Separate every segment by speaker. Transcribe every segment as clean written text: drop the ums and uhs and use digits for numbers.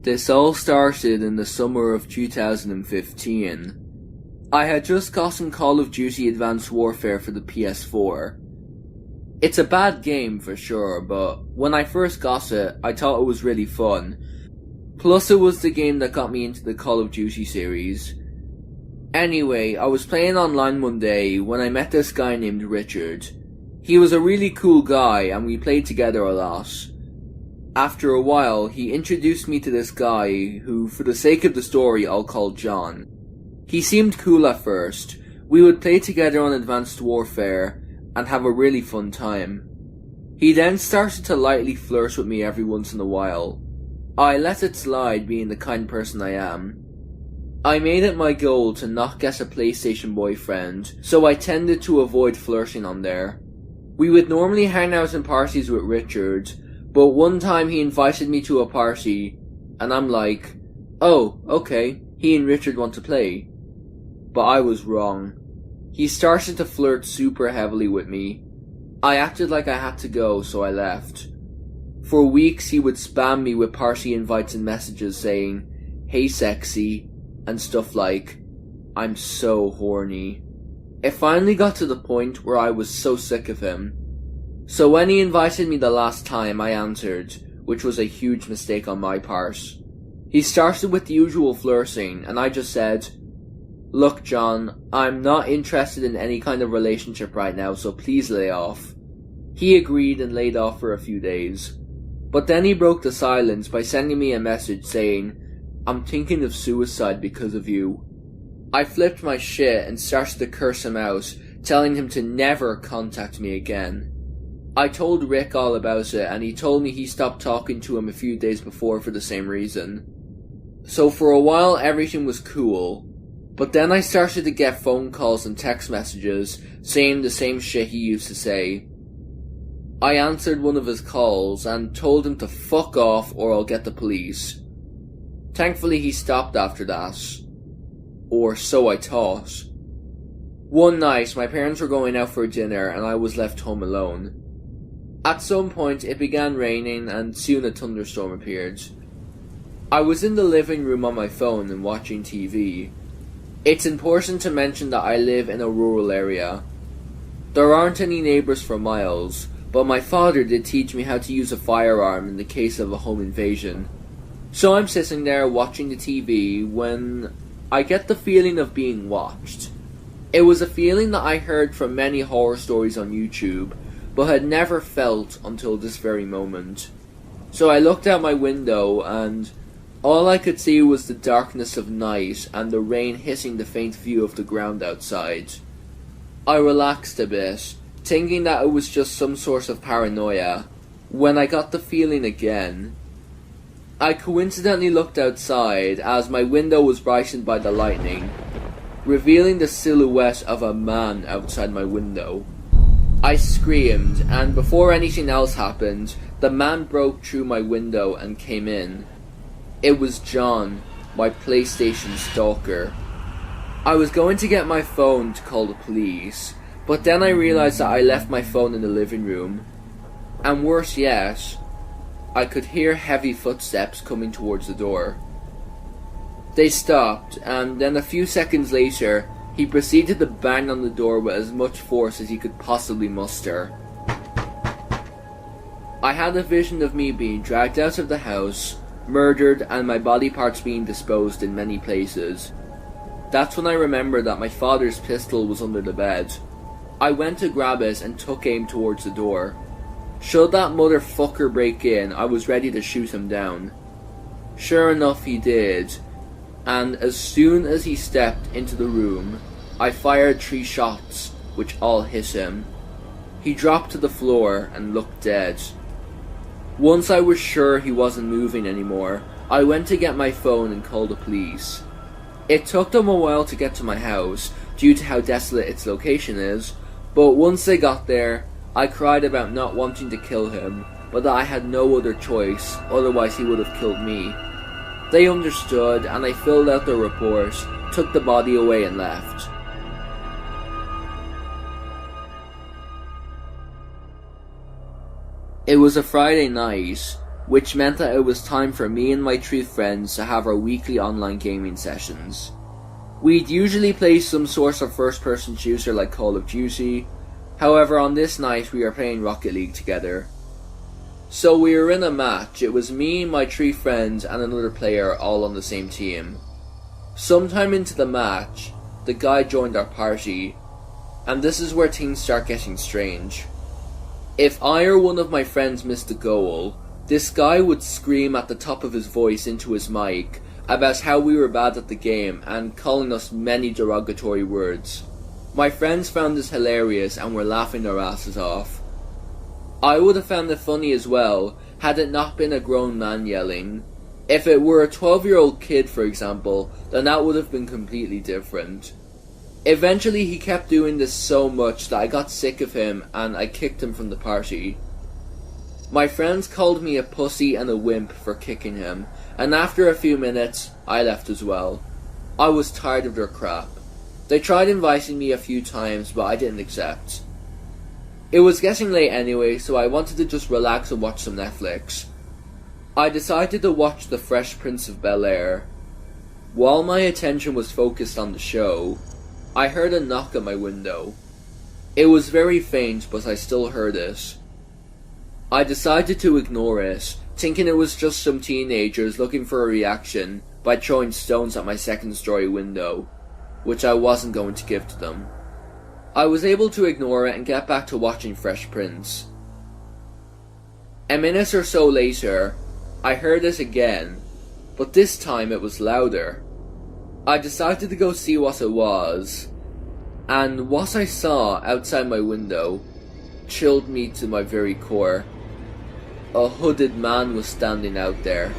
Speaker 1: This all started in the summer of 2015. I had just gotten Call of Duty Advanced Warfare for the PS4. It's a bad game for sure, but when I first got it, I thought it was really fun. Plus it was the game that got me into the Call of Duty series. Anyway, I was playing online one day when I met this guy named Richard. He was a really cool guy and we played together a lot. After a while, he introduced me to this guy who, for the sake of the story, I'll call John. He seemed cool at first. We would play together on Advanced Warfare and have a really fun time. He then started to lightly flirt with me every once in a while. I let it slide, being the kind person I am. I made it my goal to not get a PlayStation boyfriend, so I tended to avoid flirting on there. We would normally hang out in parties with Richard, but one time he invited me to a party, and I'm like, oh, okay, he and Richard want to play. But I was wrong. He started to flirt super heavily with me. I acted like I had to go, so I left. For weeks he would spam me with party invites and messages saying, hey sexy, and stuff like, I'm so horny. It finally got to the point where I was so sick of him. So when he invited me the last time, I answered, which was a huge mistake on my part. He started with the usual flirting, and I just said, look John, I'm not interested in any kind of relationship right now, so please lay off. He agreed and laid off for a few days. But then he broke the silence by sending me a message saying, I'm thinking of suicide because of you. I flipped my shit and started to curse him out, telling him to never contact me again. I told Rick all about it and he told me he stopped talking to him a few days before for the same reason. So for a while everything was cool, but then I started to get phone calls and text messages saying the same shit he used to say. I answered one of his calls and told him to fuck off or I'll get the police. Thankfully he stopped after that. Or so I thought. One night my parents were going out for dinner and I was left home alone. At some point it began raining and soon a thunderstorm appeared. I was in the living room on my phone and watching TV. It's important to mention that I live in a rural area. There aren't any neighbours for miles, but my father did teach me how to use a firearm in the case of a home invasion. So I'm sitting there watching the TV when I get the feeling of being watched. It was a feeling that I heard from many horror stories on YouTube, but had never felt until this very moment. So I looked out my window and all I could see was the darkness of night and the rain hitting the faint view of the ground outside. I relaxed a bit, thinking that it was just some sort of paranoia, when I got the feeling again. I coincidentally looked outside as my window was brightened by the lightning, revealing the silhouette of a man outside my window. I screamed, and before anything else happened, the man broke through my window and came in. It was John, my PlayStation stalker. I was going to get my phone to call the police, but then I realized that I left my phone in the living room. And worse yet, I could hear heavy footsteps coming towards the door. They stopped, and then a few seconds later, he proceeded to bang on the door with as much force as he could possibly muster. I had a vision of me being dragged out of the house, murdered, and my body parts being disposed in many places. That's when I remembered that my father's pistol was under the bed. I went to grab it and took aim towards the door. Should that motherfucker break in, I was ready to shoot him down. Sure enough, he did. And as soon as he stepped into the room, I fired 3 shots, which all hit him. He dropped to the floor and looked dead. Once I was sure he wasn't moving anymore, I went to get my phone and called the police. It took them a while to get to my house, due to how desolate its location is, but once they got there, I cried about not wanting to kill him, but that I had no other choice, otherwise he would have killed me. They understood, and I filled out their report, took the body away and left. It was a Friday night. which meant that it was time for me and my 3 friends to have our weekly online gaming sessions. We'd usually play some sort of first-person shooter like Call of Duty, however on this night we were playing Rocket League together. So we were in a match. It was me, my 3 friends and another player all on the same team. Sometime into the match, the guy joined our party, and this is where things start getting strange. If I or one of my friends missed a goal, this guy would scream at the top of his voice into his mic about how we were bad at the game and calling us many derogatory words. My friends found this hilarious and were laughing their asses off. I would have found it funny as well had it not been a grown man yelling. If it were a 12-year-old kid, for example, then that would have been completely different. Eventually he kept doing this so much that I got sick of him and I kicked him from the party. My friends called me a pussy and a wimp for kicking him, and after a few minutes, I left as well. I was tired of their crap. They tried inviting me a few times, but I didn't accept. It was getting late anyway, so I wanted to just relax and watch some Netflix. I decided to watch The Fresh Prince of Bel-Air. While my attention was focused on the show, I heard a knock at my window. It was very faint, but I still heard it. I decided to ignore it, thinking it was just some teenagers looking for a reaction by throwing stones at my second-story window, which I wasn't going to give to them. I was able to ignore it and get back to watching Fresh Prince. A minute or so later, I heard it again, but this time it was louder. I decided to go see what it was, and what I saw outside my window chilled me to my very core. A hooded man was standing out there.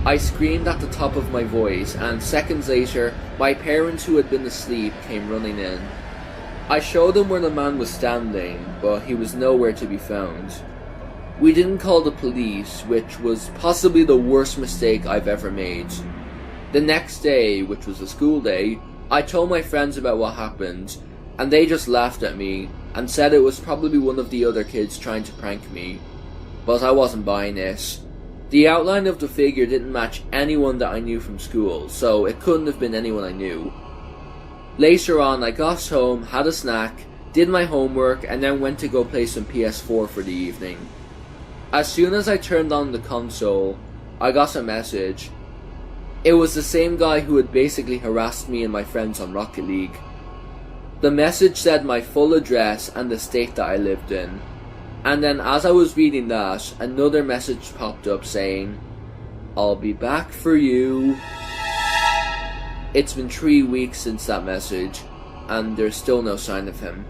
Speaker 1: I screamed at the top of my voice, and seconds later, my parents who had been asleep came running in. I showed them where the man was standing, but he was nowhere to be found. We didn't call the police, which was possibly the worst mistake I've ever made. The next day, which was a school day, I told my friends about what happened, and they just laughed at me and said it was probably one of the other kids trying to prank me. But I wasn't buying it. The outline of the figure didn't match anyone that I knew from school, so it couldn't have been anyone I knew. Later on, I got home, had a snack, did my homework, and then went to go play some PS4 for the evening. As soon as I turned on the console, I got a message. It was the same guy who had basically harassed me and my friends on Rocket League. The message said my full address and the state that I lived in. And then as I was reading that, another message popped up saying, "I'll be back for you." It's been 3 weeks since that message, and there's still no sign of him.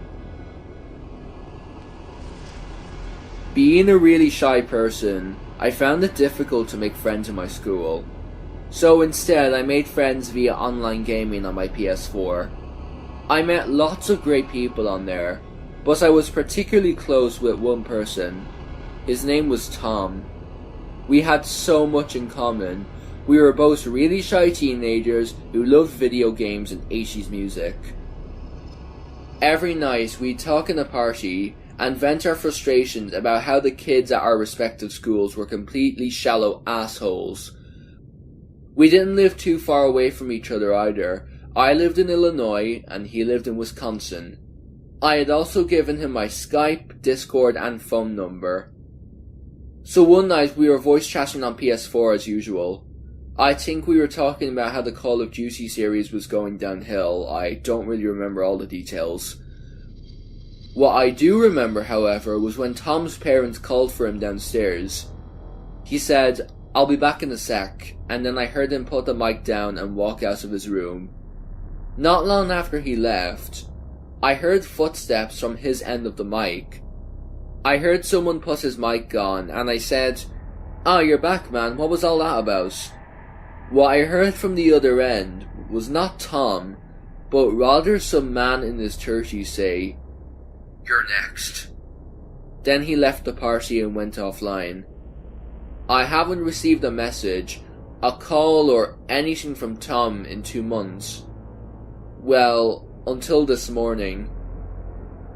Speaker 1: Being a really shy person, I found it difficult to make friends in my school. So instead, I made friends via online gaming on my PS4. I met lots of great people on there, but I was particularly close with one person. His name was Tom. We had so much in common. We were both really shy teenagers who loved video games and 80s music. Every night we'd talk in a party and vent our frustrations about how the kids at our respective schools were completely shallow assholes. We didn't live too far away from each other either. I lived in Illinois and he lived in Wisconsin. I had also given him my Skype, Discord and phone number. So one night we were voice chatting on PS4 as usual. I think we were talking about how the Call of Duty series was going downhill. I don't really remember all the details. What I do remember, however, was when Tom's parents called for him downstairs. He said, "I'll be back in a sec," and then I heard him put the mic down and walk out of his room. Not long after he left, I heard footsteps from his end of the mic. I heard someone put his mic on, and I said, "Ah, you're back, man, what was all that about?" What I heard from the other end was not Tom, but rather some man in his 30s say, "You're next." Then he left the party and went offline. I haven't received a message, a call or anything from Tom in 2 months. Well, until this morning.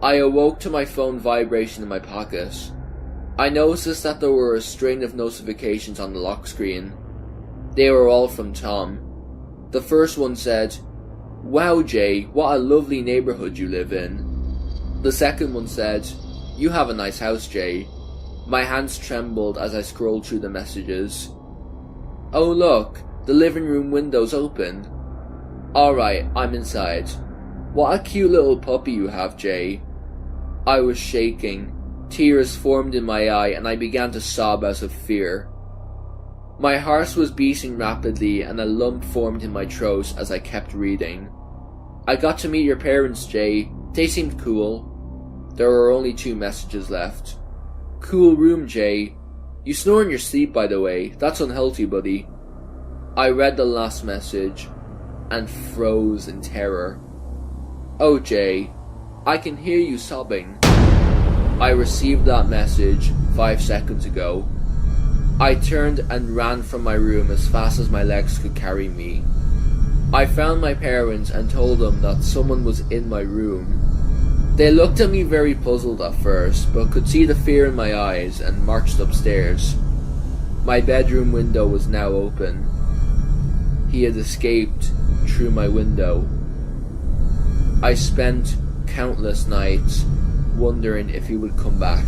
Speaker 1: I awoke to my phone vibrating in my pocket. I noticed that there were a string of notifications on the lock screen. They were all from Tom. The first one said, "Wow Jay, what a lovely neighbourhood you live in." The second one said, "You have a nice house, Jay." My hands trembled as I scrolled through the messages. "Oh look, the living room window's open." "Alright, I'm inside." "What a cute little puppy you have, Jay." I was shaking. Tears formed in my eye and I began to sob out of fear. My heart was beating rapidly and a lump formed in my throat as I kept reading. "I got to meet your parents, Jay. They seemed cool." There were only 2 messages left. "Cool room, Jay. You snore in your sleep, by the way. That's unhealthy, buddy." I read the last message and froze in terror. "Oh, Jay, I can hear you sobbing." I received that message 5 seconds ago. I turned and ran from my room as fast as my legs could carry me. I found my parents and told them that someone was in my room. They looked at me very puzzled at first, but could see the fear in my eyes and marched upstairs. My bedroom window was now open. He had escaped through my window. I spent countless nights wondering if he would come back.